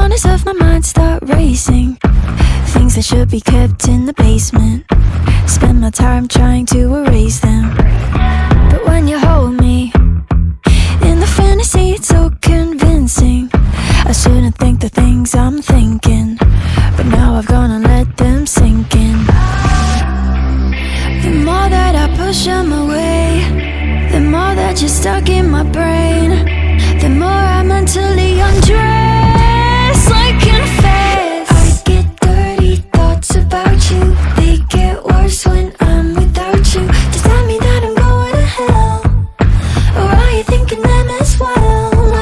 corners of my mind start racing, things that should be kept in the basement. Spend my time trying to erase them. But when you hold me in the fantasy, it's so convincing. I shouldn't think the things I'm thinking, but now I've gone and let them sink in. The more that I push them away, the more that you're stuck in my brain, the more I mentally undress, like in a phase. I get dirty thoughts about you, they get worse when I'm without you. Does that mean that I'm going to hell, or are you thinking them as well?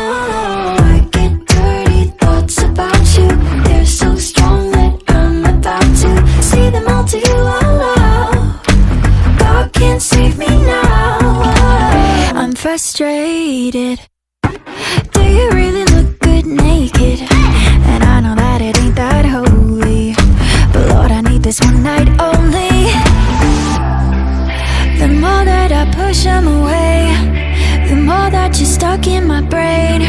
I get dirty thoughts about you, they're so strong that I'm about to see them all to you all out. God can't save me now. I'm frustrated. Do you really look good naked? And I know that it ain't that holy, but Lord, I need this one night only. The more that I push them away, the more that you're stuck in my brain,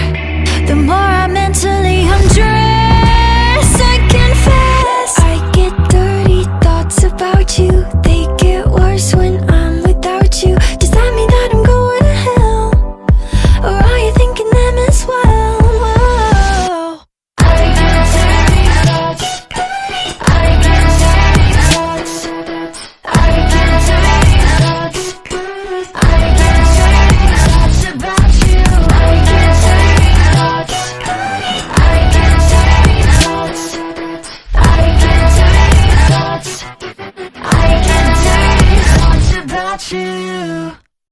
the more I mentally undress. I confess, I get dirty thoughts about you, they get worse when I'm without you. Does that mean that I'm going to hell, or are you thinking them as well? I get dirty thoughts, I get dirty thoughts, I get dirty thoughts, I get dirty thoughts about you. I get dirty thoughts, I get dirty thoughts, I get dirty thoughts, I get dirty thoughts about you.